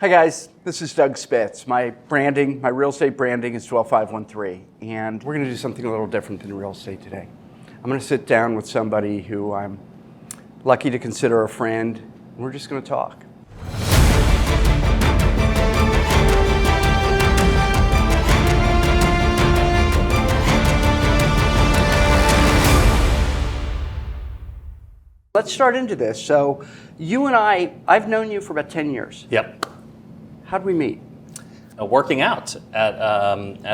Hi guys, this is Doug Spitz. My real estate branding is 12513, and we're going to do something a little different than real estate today. I'm going to sit down with somebody who I'm lucky to consider a friend, and we're just going to talk. Let's start into this. So you and I've known you for about 10 years. Yep. How'd we meet? Working out at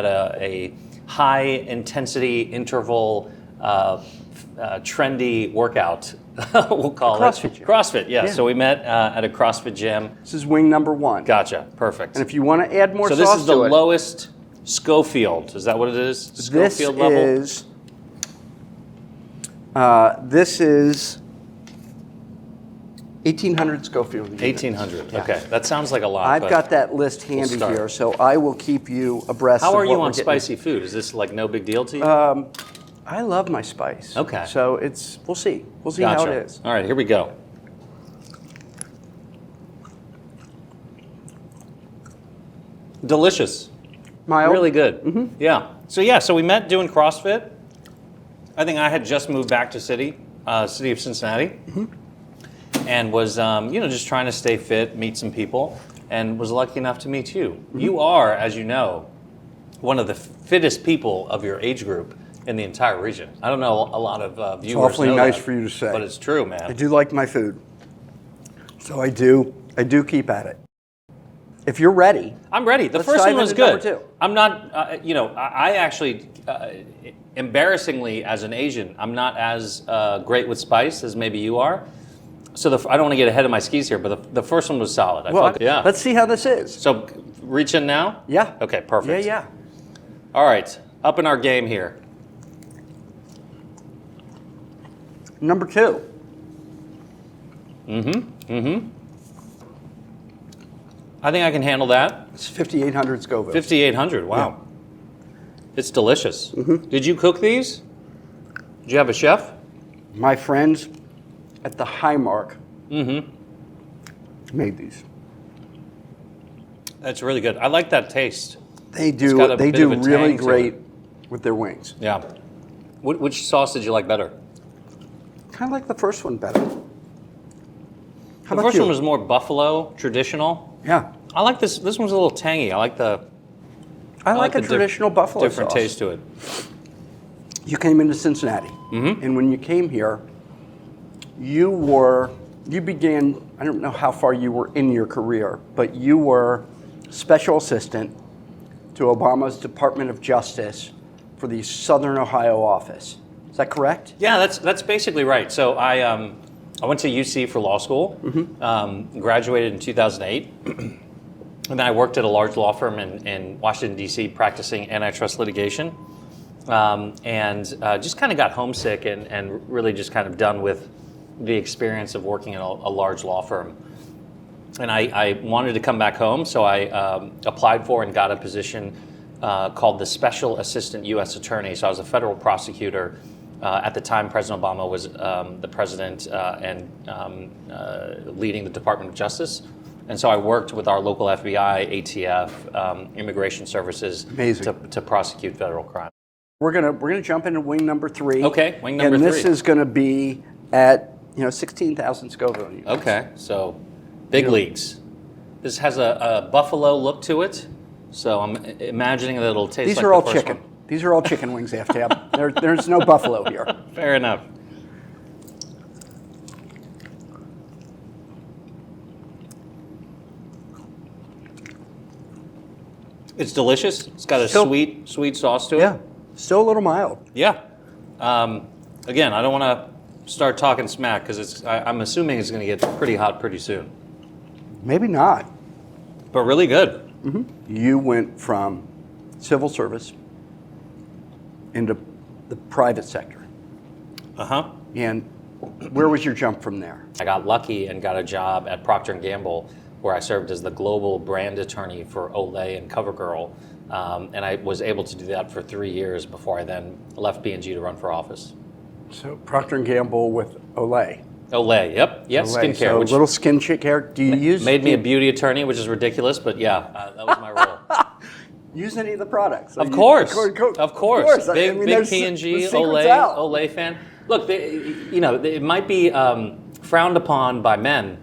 a high intensity interval, trendy workout. We'll call CrossFit it gym. CrossFit. Yeah. So we met at a CrossFit gym. This is wing number 1. Gotcha. Perfect. And if you want to add more so sauce this is the to it, lowest Schofield. Is that what it is? Schofield level. This is 1,800 Schofield units. 1,800. Yeah. Okay. That sounds like a lot. I've got that list handy start. here, so I will keep you abreast How of are you what we're on getting. spicy food? Is this like no big deal to you? I love my spice. Okay. So we'll see. We'll see Gotcha. how it is. All right, here we go. Delicious. Mild? Really good. Mm-hmm. Yeah. So we met doing CrossFit. I think I had just moved back to city of Cincinnati, and was just trying to stay fit, meet some people, and was lucky enough to meet you. You are, as you know, one of the fittest people of your age group in the entire region. I don't know a lot of viewers. It's awfully know nice that, for you to say. but it's true, man. I do like my food, so I do keep at it. If you're ready, I'm ready. The let's first dive one was into number good. 2. I'm not, I actually, embarrassingly, as an Asian, I'm not as great with spice as maybe you are. So I don't want to get ahead of my skis here, but the first one was solid. Yeah. Let's see how this is. So reach in now? Yeah. Okay, perfect. Yeah. All right, up in our game here. Number 2. I think I can handle that. It's 5,800 Scoville. 5,800, wow. It's delicious. Did you cook these? Did you have a chef? My friends at the Highmark made these. That's really good. I like that taste. They It's got a do bit of a really tang to great it. with their wings. Yeah. Which sauce did you like better? Kind of like the first one better. How The about first you? one was more buffalo, traditional. Yeah. I like this. This one's a little tangy. I like a a traditional buffalo different sauce. taste to it. You came into Cincinnati, and when you came here, you began, I don't know how far you were in your career, but you were special assistant to Obama's Department of Justice for the Southern Ohio office. Is that correct? Yeah, that's basically right. So I went to UC for law school, graduated in 2008, and then I worked at a large law firm in Washington, D.C., practicing antitrust litigation, and just kind of got homesick and really just kind of done with the experience of working in a large law firm. And I wanted to come back home, so I applied for and got a position called the Special Assistant U.S. Attorney. So I was a federal prosecutor. At the time, President Obama was the president and leading the Department of Justice. And so I worked with our local FBI, ATF, Immigration Services to prosecute federal crime. We're gonna jump into wing number 3. Okay, wing number 3. And this is gonna be at 16,000 Scoville units. Okay, so big leagues. This has a buffalo look to it, so I'm imagining that it'll taste These like are the all first chicken. one. These are all chicken wings, Aftab. There's no buffalo here. Fair enough. It's delicious. It's got a sweet sauce to it. Yeah, still a little mild. Yeah. Again, I don't want to start talking smack because I'm assuming it's going to get pretty hot pretty soon. Maybe not. But really good. You went from civil service into the private sector. And where was your jump from there? I got lucky and got a job at Procter & Gamble where I served as the global brand attorney for Olay and CoverGirl. And I was able to do that for 3 years before I then left P&G to run for office. So Procter & Gamble with Olay. Olay, yep, Olay. skincare. So Which little skin care. Do you use? made me a beauty attorney, which is ridiculous, but yeah, that was my role. Use any of the products? Of course. Big P&G, Olay fan. Look, it might be frowned upon by men,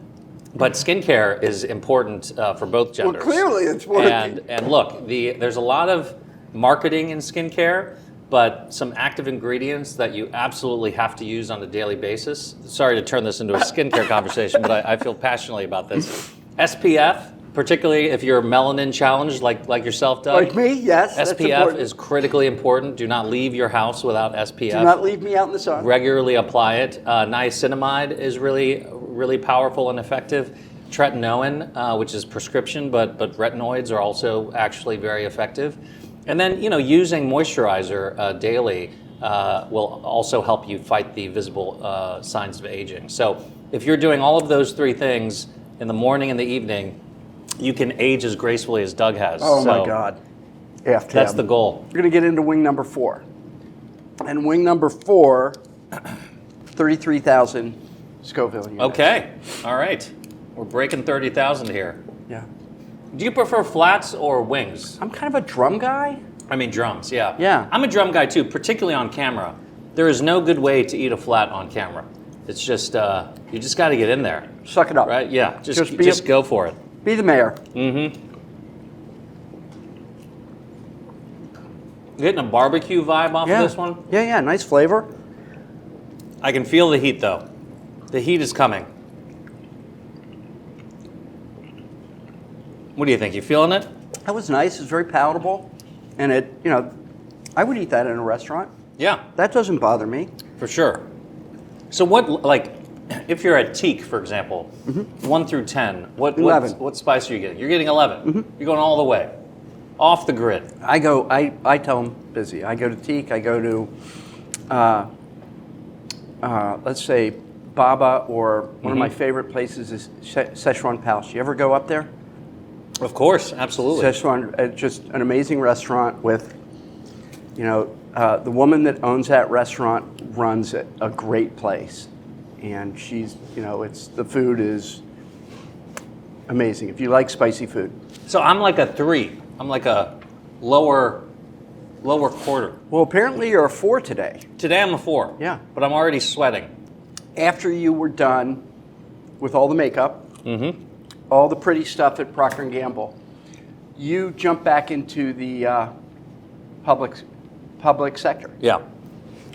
but skincare is important for both genders. Well, clearly it's working. And look, there's a lot of marketing in skincare, but some active ingredients that you absolutely have to use on a daily basis. Sorry to turn this into a skincare conversation, but I feel passionately about this. SPF. Particularly if you're melanin challenged like yourself, Doug. Like me, yes. SPF is critically important. Do not leave your house without SPF. Do not leave me out in the sun. Regularly apply it. Niacinamide is really powerful and effective. Tretinoin, which is prescription, but retinoids are also actually very effective. And then using moisturizer daily will also help you fight the visible signs of aging. So if you're doing all of those three things in the morning and the evening, you can age as gracefully as Doug has. Oh my God. Aftab. That's the goal. We're going to get into wing number 4. And wing number 4, 33,000 Scoville units. Okay. All right. We're breaking 30,000 here. Yeah. Do you prefer flats or wings? I'm kind of a drum guy. I mean drums, yeah. Yeah. I'm a drum guy too, particularly on camera. There is no good way to eat a flat on camera. It's just, you just got to get in there. Suck it up. Right? Yeah. Just go for it. Be the mayor. Mm-hmm. Getting a barbecue vibe off of this one? Yeah, nice flavor. I can feel the heat though. The heat is coming. What do you think? You feeling it? That was nice. It's very palatable. And I would eat that in a restaurant. Yeah. That doesn't bother me. For sure. So if you're at Teak, for example, 1 through 10, 11. what spice are you getting? You're getting 11. You're going all the way. Off the grid. I tell them busy. I go to Teak. I go to, let's say, Baba, or one of my favorite places is Szechuan Palace. You ever go up there? Of course, absolutely. Szechuan, just an amazing restaurant with, the woman that owns that restaurant runs a great place. And she's, the food is amazing. If you like spicy food. So I'm like a 3. I'm like a lower quarter. Well, apparently you're a 4 today. Today I'm a 4. Yeah. But I'm already sweating. After you were done with all the makeup, all the pretty stuff at Procter & Gamble, you jumped back into the public sector. Yeah.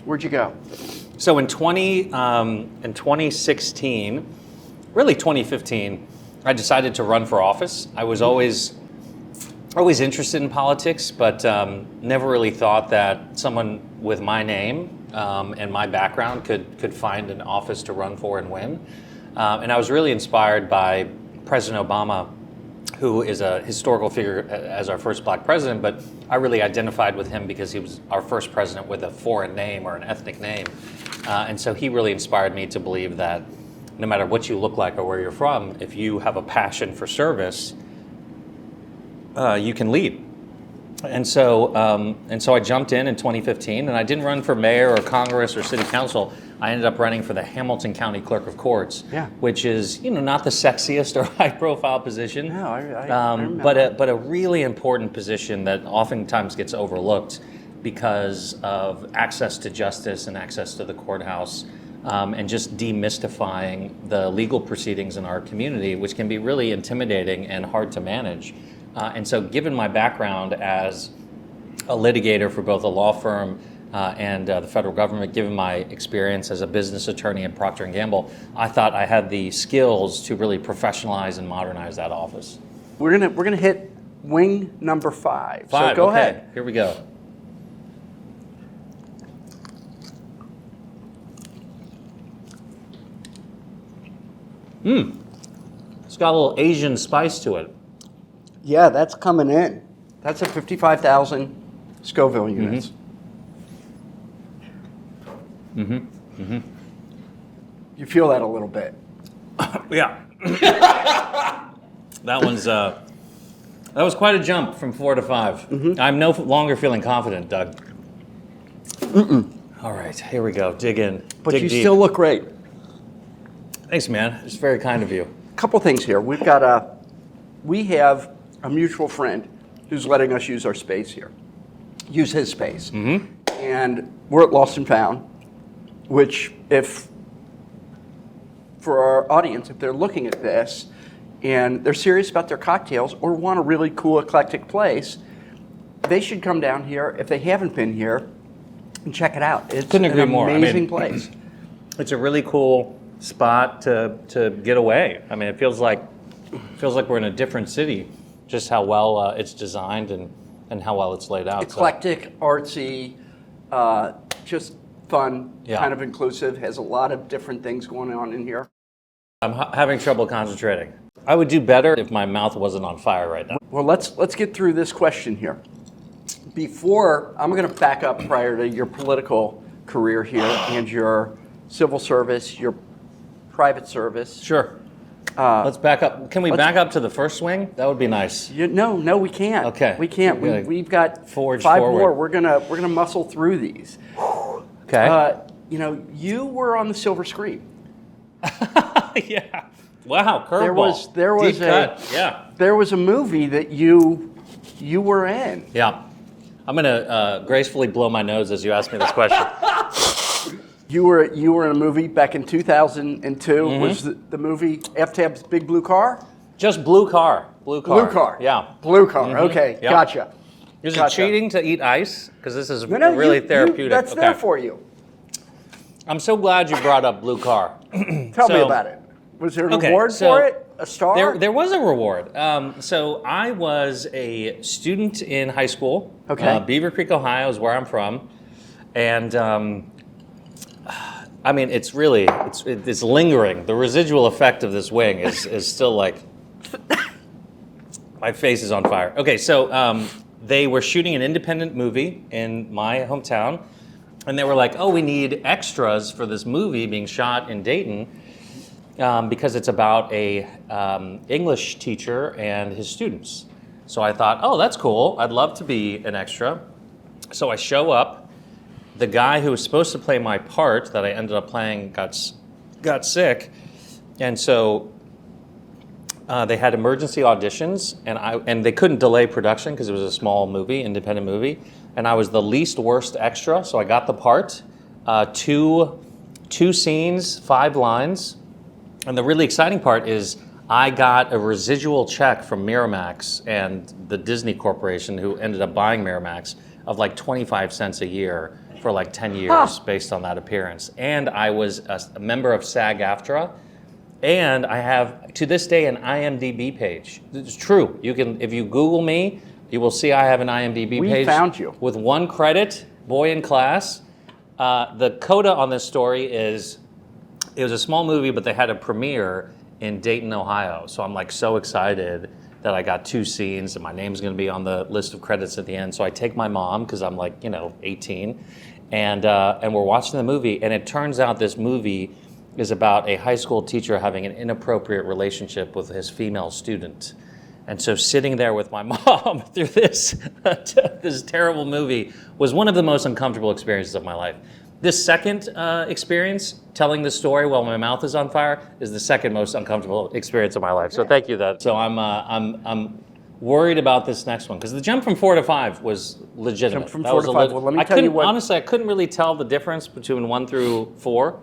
Where'd you go? So in 2016, really 2015, I decided to run for office. I was always interested in politics, but never really thought that someone with my name and my background could find an office to run for and win. And I was really inspired by President Obama, who is a historical figure as our first black president, but I really identified with him because he was our first president with a foreign name or an ethnic name. And so he really inspired me to believe that no matter what you look like or where you're from, if you have a passion for service, you can lead. And so I jumped in 2015, and I didn't run for mayor or Congress or city council. I ended up running for the Hamilton County Clerk of Courts, which is not the sexiest or high-profile position, no, I remember. but a really important position that oftentimes gets overlooked because of access to justice and access to the courthouse, and just demystifying the legal proceedings in our community, which can be really intimidating and hard to manage. And so given my background as a litigator for both a law firm and the federal government, given my experience as a business attorney at Procter & Gamble, I thought I had the skills to really professionalize and modernize that office. We're gonna hit wing number 5. So go okay. ahead. Here we go. It's got a little Asian spice to it. Yeah, that's coming in. That's at 55,000 Scoville units. You feel that a little bit. Yeah. That was quite a jump from 4 to 5. I'm no longer feeling confident, Doug. All right, here we go. Dig in. But Dig you deep. still look great. Thanks, man. It's very kind of you. Couple things here. We have a mutual friend who's letting us use our space here, use his space. And we're at Lost and Found, which for our audience, if they're looking at this and they're serious about their cocktails or want a really cool, eclectic place, they should come down here if they haven't been here and check it out. It's Couldn't agree an more. amazing place. It's a really cool spot to get away. I mean, it feels like we're in a different city, just how well it's designed and how well it's laid out. Eclectic, artsy, just fun, kind of inclusive, has a lot of different things going on in here. I'm having trouble concentrating. I would do better if my mouth wasn't on fire right now. Well, let's get through this question here. Before, I'm going to back up prior to your political career here and your civil service, your private service. Sure. Let's back up. Can we back up to the first swing? That would be nice. No, we can't. Okay. We can't. We've got Forge five forward. more. We're gonna muscle through these. Okay. You were on the silver screen. Yeah. Wow. Curveball. There was Deep cut. Yeah. There was a movie that you were in. Yeah. I'm gonna gracefully blow my nose as you ask me this question. You were in a movie back in 2002. Was the movie Aftab's Big Blue Car? Just blue car. Blue car. Blue car. Yeah. Blue car. Okay. Yep. Gotcha. Is it cheating to eat ice? Because this is No, really therapeutic. that's there for you. I'm so glad you brought up blue car. Tell me about it. Was there an reward for it? A star? There was a reward. So I was a student in high school. Okay. Beaver Creek, Ohio is where I'm from. And I mean, it's lingering. The residual effect of this wing is still like, my face is on fire. Okay, so they were shooting an independent movie in my hometown. And they were like, oh, we need extras for this movie being shot in Dayton because it's about a English teacher and his students. So I thought, oh, that's cool. I'd love to be an extra. So I show up. The guy who was supposed to play my part that I ended up playing got sick. And so they had emergency auditions, and they couldn't delay production because it was a small movie, independent movie. And I was the least worst extra, so I got the part. Two scenes, 5 lines. And the really exciting part is I got a residual check from Miramax and the Disney Corporation, who ended up buying Miramax, of like 25 cents a year for like 10 years based on that appearance. And I was a member of SAG-AFTRA. And I have, to this day, an IMDb page. It's true. You can, if you Google me, you will see I have an IMDb page. We found you. With 1 credit, boy in class. The coda on this story is, it was a small movie, but they had a premiere in Dayton, Ohio. So I'm like so excited that I got 2 scenes and my name's gonna be on the list of credits at the end. So I take my mom, because I'm like, 18, and we're watching the movie, and it turns out this movie is about a high school teacher having an inappropriate relationship with his female student. And so sitting there with my mom through this terrible movie was one of the most uncomfortable experiences of my life. This second experience, telling the story while my mouth is on fire, is the second most uncomfortable experience of my life. So thank you. So I'm worried about this next one, because the jump from 4 to 5 was legitimate. Jump from 4 to 5. Well, let me tell you what. Honestly, I couldn't really tell the difference between 1 through 4.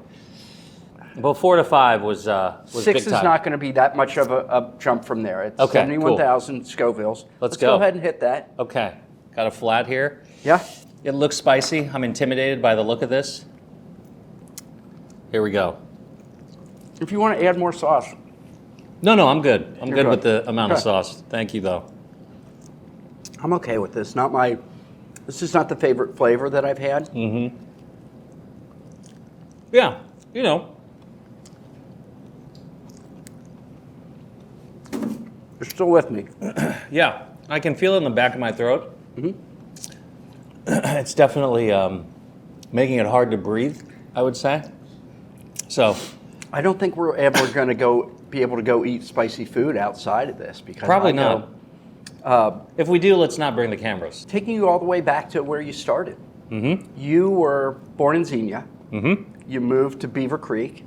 But 4 to 5 was 6 big is time. not going to be that much of a jump from there. It's Okay, 71,000 Scovilles. Let's go. Go ahead and hit that. Okay, got a flat here. Yeah. It looks spicy. I'm intimidated by the look of this. Here we go. If you want to add more sauce. No, I'm good. I'm You're good good. with the amount of Okay. sauce. Thank you, though. I'm okay with this. This is not the favorite flavor that I've had. Yeah, You're still with me. yeah. I can feel it in the back of my throat. It's definitely making it hard to breathe, I would say. So I don't think we're ever going to be able to go eat spicy food outside of this, because probably I not. If we do, let's not bring the cameras. taking you all the way back to where you started. You were born in Xenia. You moved to Beaver Creek.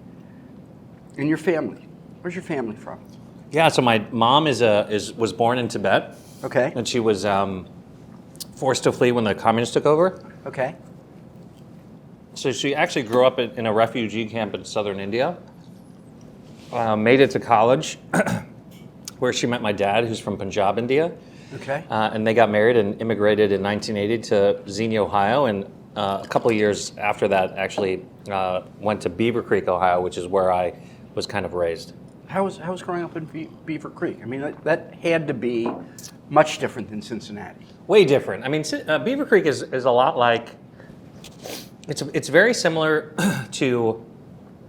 And your family. Where's your family from? Yeah, so my mom was born in Tibet, Okay. and she was forced to flee when the communists took over. Okay. So she actually grew up in a refugee camp in southern India. Made it to college, where she met my dad, who's from Punjab, India. Okay. And they got married and immigrated in 1980 to Xenia, Ohio. And a couple of years after that, actually went to Beaver Creek, Ohio, which is where I was kind of raised. How was growing up in Beaver Creek? I mean, that had to be much different than Cincinnati. Way different. I mean, Beaver Creek is a lot like, it's very similar to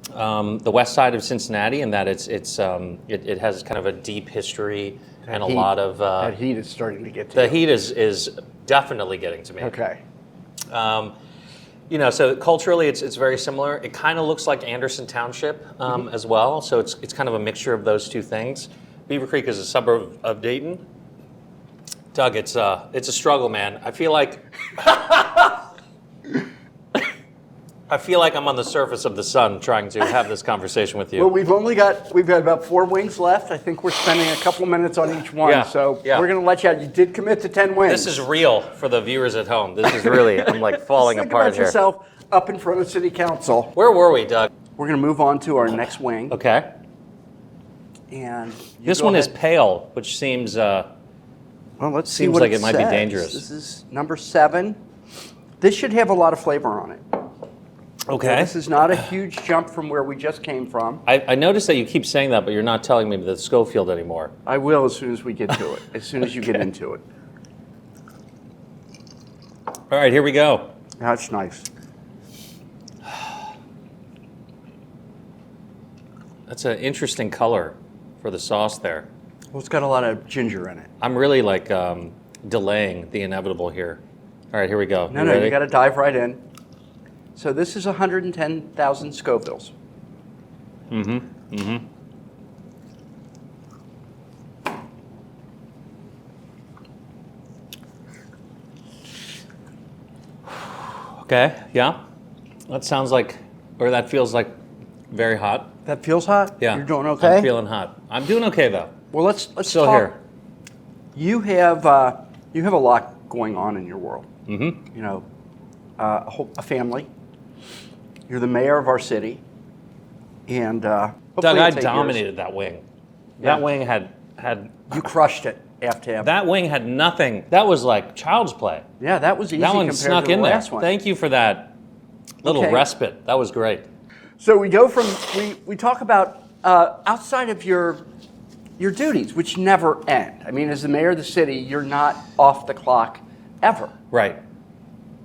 the west side of Cincinnati in that it has kind of a deep history and a lot of... that heat is starting to get to the you. heat is definitely getting to me. Okay. So culturally, it's very similar. It kind of looks like Anderson Township as well. So it's kind of a mixture of those two things. Beaver Creek is a suburb of Dayton. Doug, it's a struggle, man. I feel like I'm on the surface of the sun trying to have this conversation with you. Well, we've got about 4 wings left. I think we're spending a couple minutes on each one. Yeah, So yeah. we're going to let you out. You did commit to 10 wings. This is real for the viewers at home. This is really, I'm like falling Think apart about here. yourself up in front of City Council. Where were we, Doug? We're going to move on to our next wing. Okay. And This go one is ahead. pale, which seems... Well, let's see seems what like it might be says. dangerous. This is number 7. This should have a lot of flavor on it. okay. This is not a huge jump from where we just came from. I noticed that you keep saying that, but you're not telling me the Schofield anymore. I will as soon as we get to it, as soon as you get into it. All right, here we go. That's nice. That's an interesting color for the sauce there. Well, it's got a lot of ginger in it. I'm really like delaying the inevitable here. All right, here we go. No, ready? you got to dive right in. So this is 110,000 Scovilles. Okay, yeah. That sounds like, or that feels like very hot. That feels hot? Yeah. You're doing okay? I'm feeling hot. I'm doing okay though. Well, let's Still talk. here. You have a lot going on in your world. Mm-hmm. You know, a family. You're the mayor of our city, and Doug, hopefully I it's 8 years. dominated that wing. Yeah. That wing had You crushed it, Aftab. that wing had nothing. That was like child's play. Yeah, that was easy That one compared snuck to the in there. last one. Thank you for that little Okay. respite. That was great. So we go from we talk about outside of your duties, which never end. I mean, as the mayor of the city, you're not off the clock ever. Right.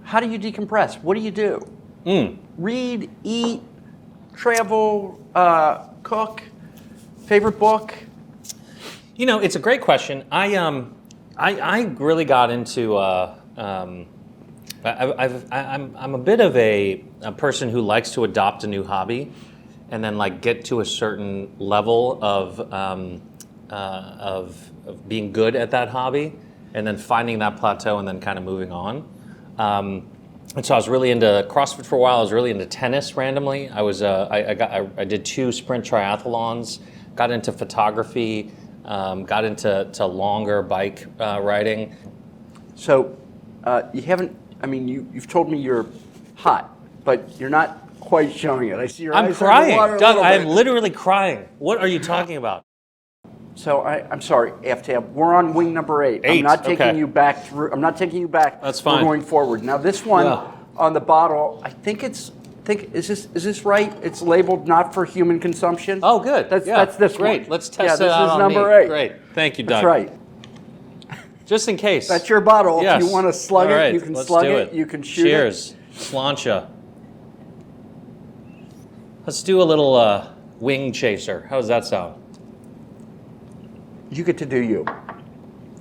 How do you decompress? What do you do? Read, eat, travel, cook. Favorite book? You know, it's a great question. I really got into. I'm a bit of a person who likes to adopt a new hobby, and then like get to a certain level of being good at that hobby, and then finding that plateau, and then kind of moving on. And so I was really into CrossFit for a while. I was really into tennis randomly. I did 2 sprint triathlons. Got into photography. Got into longer bike riding. So you haven't. I mean, you've told me you're hot, but you're not quite showing it. I see your I'm eyes crying, underwater a Doug. little I am bit. literally crying. What are you talking about? So I'm sorry, Aftab. We're on wing number 8. I'm 8, not taking okay. you back through. I'm not taking you back. That's fine. We're going forward. Now this one Yeah. on the bottle, I think is this right? It's labeled not for human consumption. Oh, good. That's Yeah, this great. one. Let's Yeah, test this it out is on number me. 8. Great. Thank you, Doug. That's right. Just in case. That's your bottle. Yes. If you want to slug All it, right, you can let's slug do it. You can shoot Cheers. Slancha. Let's do a little wing chaser. How does that sound? it. You get to do you.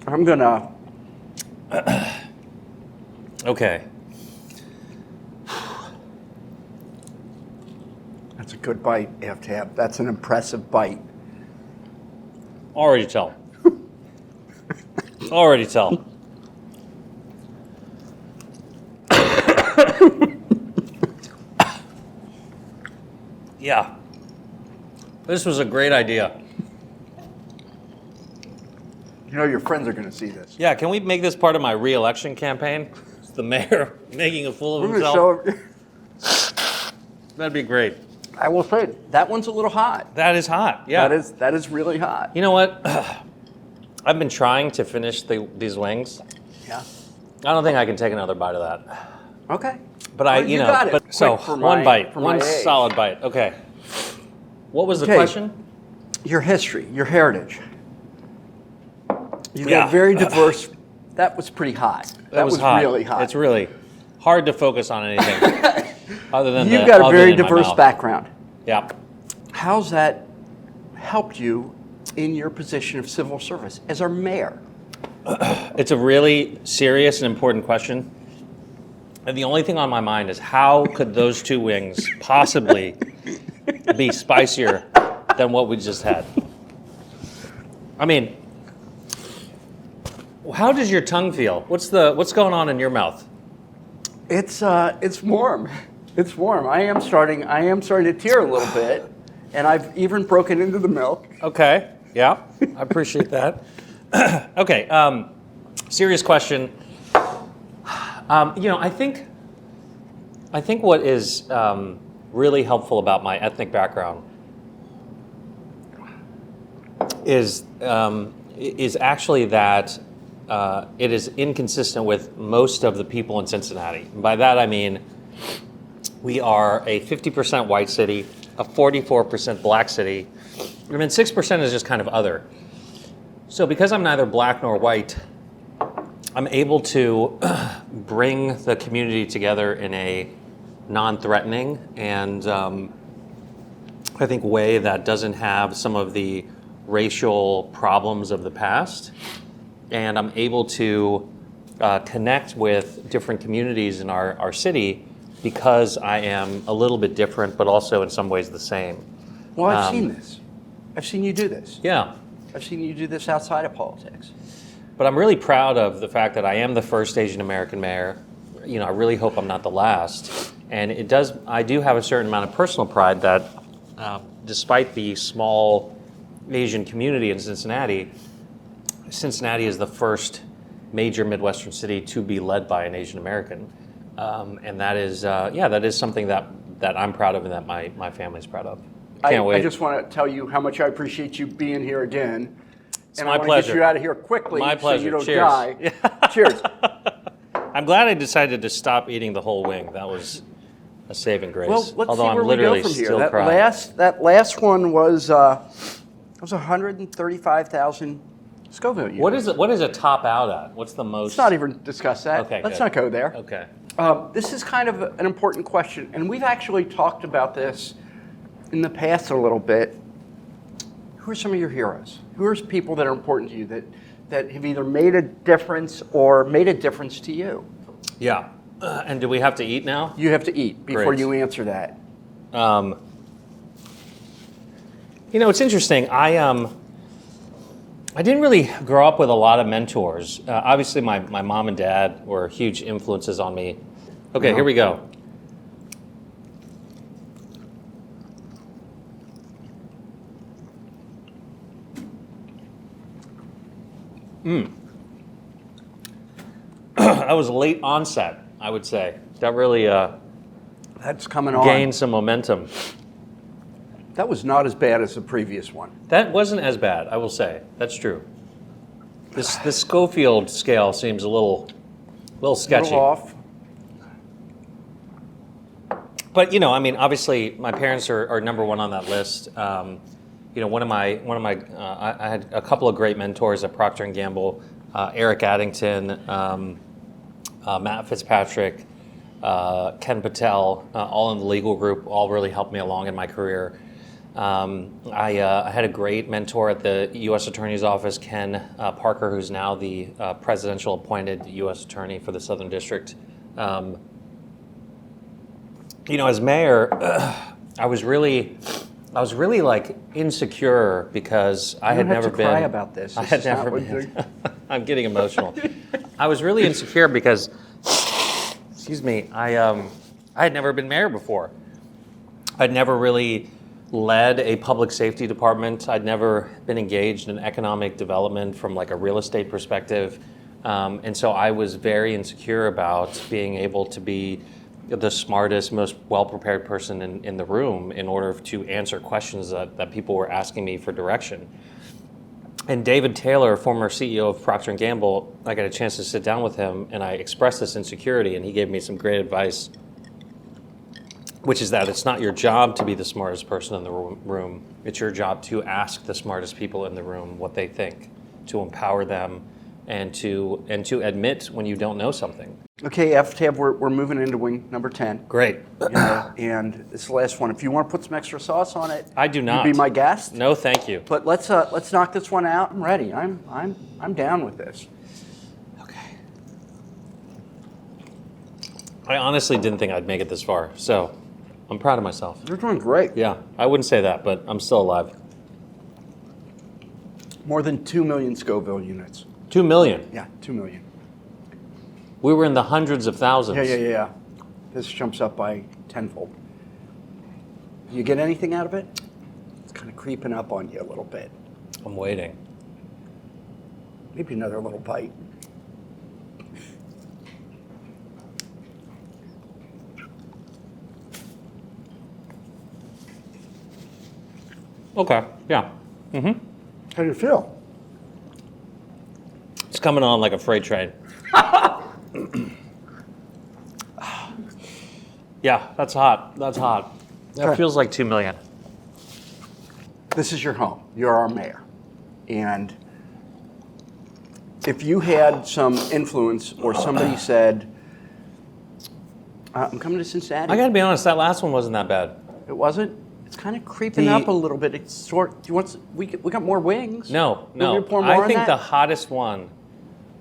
I'm gonna. Okay. That's a good bite, Aftab. That's an impressive bite. Already tell. Already tell. Yeah. This was a great idea. You know your friends are going to see this. Yeah, can we make this part of my re-election campaign? It's the mayor making a fool of We're himself. going to That'd be great. I will say, that one's a little hot. That is hot. Yeah. That is really hot. You know what? I've been trying to finish these wings. Yeah. I don't think I can take another bite of that. Okay. But Well, you got it. But so Quick for one my- bite, for my one age. solid bite. Okay. What was the Okay. question? Your history, your heritage. You Yeah. got very diverse. That was pretty hot. That was hot. really hot. It's really hard to focus on anything other than You've the got a oven very in my diverse mouth. background. Yeah. How's that helped you in your position of civil service as our mayor? It's a really serious and important question. And the only thing on my mind is how could those two wings possibly be spicier than what we just had? I mean, how does your tongue feel? What's going on in your mouth? It's warm. It's warm. I am starting to tear a little bit, and I've even broken into the milk. Okay. Yeah. I appreciate that. Okay. Serious question. I think what is really helpful about my ethnic background is actually that it is inconsistent with most of the people in Cincinnati. By that I mean we are a 50% white city, a 44% black city, and then 6% is just kind of other. So because I'm neither black nor white, I'm able to bring the community together in a non-threatening and I think way that doesn't have some of the racial problems of the past. And I'm able to connect with different communities in our city because I am a little bit different, but also in some ways the same. Well, I've seen this. I've seen you do this. Yeah. I've seen you do this outside of politics. But I'm really proud of the fact that I am the first Asian American mayor. I really hope I'm not the last. And I do have a certain amount of personal pride that despite the small Asian community in Cincinnati is the first major Midwestern city to be led by an Asian American. And that is something that I'm proud of and that my family's proud of. Can't wait. I just want to tell you how much I appreciate you being here again. It's and my I want pleasure. to get you out of here quickly My pleasure. so you don't Cheers. die. Cheers. I'm glad I decided to stop eating the whole wing. That was a saving grace. Well, let's Although see I'm where we literally go from here. still That crying. last one was 135,000 Scoville units. What is a top out at? What's the most? Let's not even discuss that. Okay, Let's good. not go there. Okay. This is kind of an important question, and we've actually talked about this in the past a little bit. Who are some of your heroes? Who are people that are important to you that have either made a difference or made a difference to you? Yeah. And do we have to eat now? You have to eat before Great. you answer that. It's interesting. I didn't really grow up with a lot of mentors. Obviously, my mom and dad were huge influences on me. Okay, here we go. That was a late onset, I would say. That really That's coming on. gained some momentum. That was not as bad as the previous one. That wasn't as bad, I will say. That's true. This Schofield scale seems a little sketchy. Little off. But obviously, my parents are number one on that list. I had a couple of great mentors at Procter and Gamble, Eric Addington, Matt Fitzpatrick, Ken Patel, all in the legal group, all really helped me along in my career. I had a great mentor at the U.S. Attorney's Office, Ken Parker, who's now the presidential appointed U.S. Attorney for the Southern District. As mayor, I was really like insecure because I had never been. Cry about this. I This had is not never what been. I'm getting emotional. I was really insecure because, excuse me, I had never been mayor before. I'd never really led a public safety department. I'd never been engaged in economic development from like a real estate perspective. And so I was very insecure about being able to be the smartest, most well-prepared person in the room in order to answer questions that people were asking me for direction. And David Taylor, former CEO of Procter & Gamble, I got a chance to sit down with him and I expressed this insecurity and he gave me some great advice, which is that it's not your job to be the smartest person in the room. It's your job to ask the smartest people in the room what they think, to empower them, and to admit when you don't know something. Okay, Aftab, we're moving into wing number 10. Great. And it's the last one. If you want to put some extra sauce on it, I do not. You be my guest. No, thank you. But let's knock this one out. I'm ready. I'm down with this. Okay. I honestly didn't think I'd make it this far, so I'm proud of myself. You're doing great. Yeah, I wouldn't say that, but I'm still alive. More than 2 million Scoville units. 2 million. Yeah, 2 million. We were in the hundreds of thousands. Yeah. This jumps up by tenfold. You get anything out of it? It's kind of creeping up on you a little bit. I'm waiting. Maybe another little bite. Okay, yeah. How do you feel? It's coming on like a freight train. Yeah, that's hot. That's hot. That Okay. feels like 2 million. This is your home. You're our mayor. And if you had some influence or somebody said, I'm coming to Cincinnati. I gotta be honest, that last one wasn't that bad. It wasn't? It's kind of creeping The- up a little bit. It's sort. Do you want? We got more wings. No. Want me to pour more I on think that? the hottest one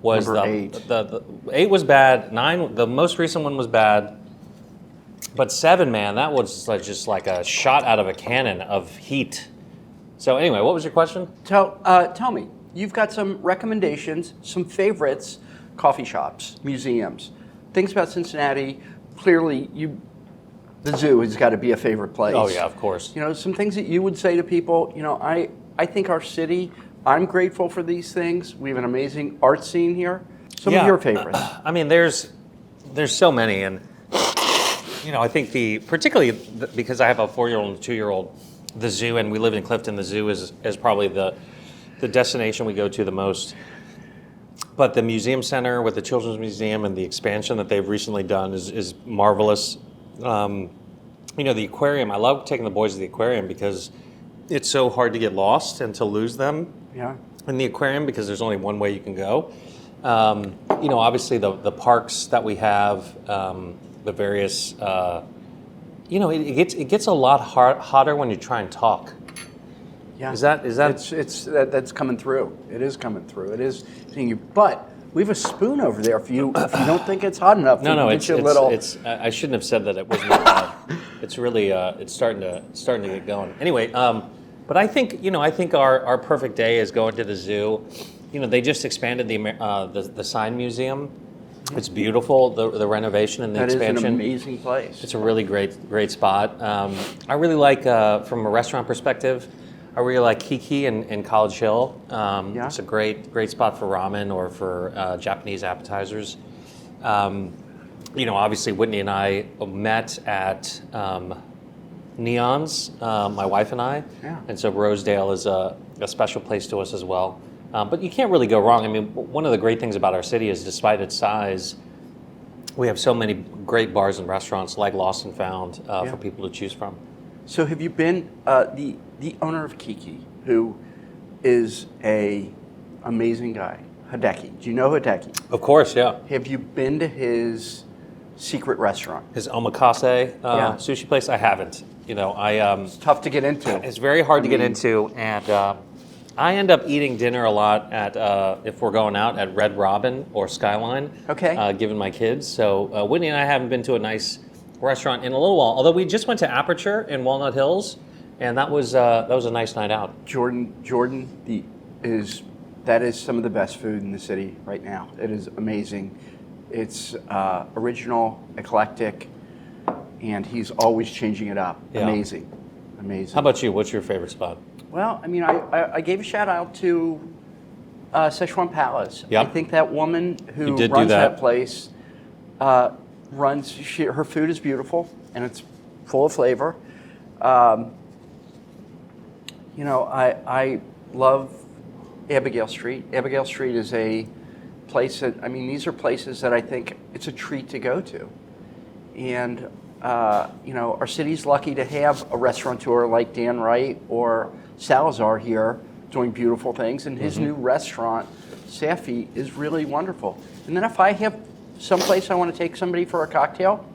was Number the 8. The 8 was bad. 9, the most recent one was bad. But 7, man, that was like just like a shot out of a cannon of heat. So anyway, what was your question? Tell me. You've got some recommendations, some favorites, coffee shops, museums, things about Cincinnati. Clearly, the zoo has got to be a favorite place. Oh yeah, of course. You know, some things that you would say to people. You know, I think our city. I'm grateful for these things. We have an amazing art scene here. Some of your favorites. I mean, there's so many, and you know, I think particularly because I have a 4-year-old and a 2-year-old, the zoo, and we live in Clifton. The zoo is probably the destination we go to the most. But the museum center with the Children's Museum and the expansion that they've recently done is marvelous. You know, the aquarium. I love taking the boys to the aquarium because it's so hard to get lost and to lose them. Yeah. In the aquarium because there's only one way you can go. You know, obviously the parks that we have, the various, you know, it gets a lot hotter when you try and talk. Yeah. Is that? That's coming through. It is coming through. It is seeing you. But we have a spoon over there. If you don't think it's hot enough, No, it's a little. I shouldn't have said that it wasn't that bad. It's really it's starting to get going. Anyway, but I think our perfect day is going to the zoo. You know, they just expanded the sign museum. It's beautiful, the renovation and the expansion. That is an amazing place. It's a really great spot. I really like, from a restaurant perspective, I really like Kiki in College Hill. It's a great spot for ramen or for Japanese appetizers. You know, obviously Whitney and I met at Neon's, my wife and I, and so Rosedale is a special place to us as well. But you can't really go wrong. I mean, one of the great things about our city is despite its size, we have so many great bars and restaurants like Lost and Found for people to choose from. So have you been, the owner of Kiki, who is a amazing guy, Hideki. Do you know Hideki? Of course, yeah. Have you been to his secret restaurant? His omakase sushi place? I haven't. You know, It's tough to get into. It's very hard to get into, and I end up eating dinner a lot at, if we're going out, at Red Robin or Skyline. Okay. Given my kids. So Whitney and I haven't been to a nice restaurant in a little while. Although we just went to Aperture in Walnut Hills, and that was a nice night out. Jordan, that is some of the best food in the city right now. It is amazing. It's original, eclectic, and he's always changing it up. Yeah. Amazing. amazing. How about you? What's your favorite spot? Well, I mean, I gave a shout out to Szechuan Palace. Yep. I think that woman who You did do runs that. that place her food is beautiful and it's full of flavor. You know, I love Abigail Street. Abigail Street is a place that, I mean, these are places that I think it's a treat to go to. And, you know, our city's lucky to have a restaurateur like Dan Wright or Salazar here doing beautiful things. And his new restaurant, Safi, is really wonderful. And then if I have someplace I want to take somebody for a cocktail,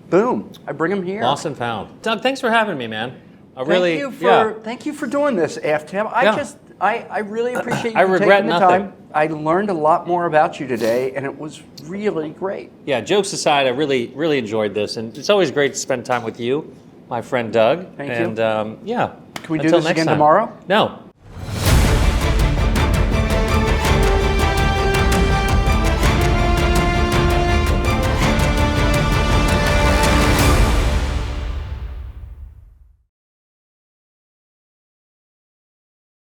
boom, I bring them here. Lost and found. Doug, thanks for having me, man. Thank you for doing this, Aftab. I really appreciate you I regret taking the nothing. time. I learned a lot more about you today, and it was really great. Yeah, jokes aside, I really, really enjoyed this. And it's always great to spend time with you, my friend Doug. Thank you. And yeah. Can we do until this next again time. tomorrow? No.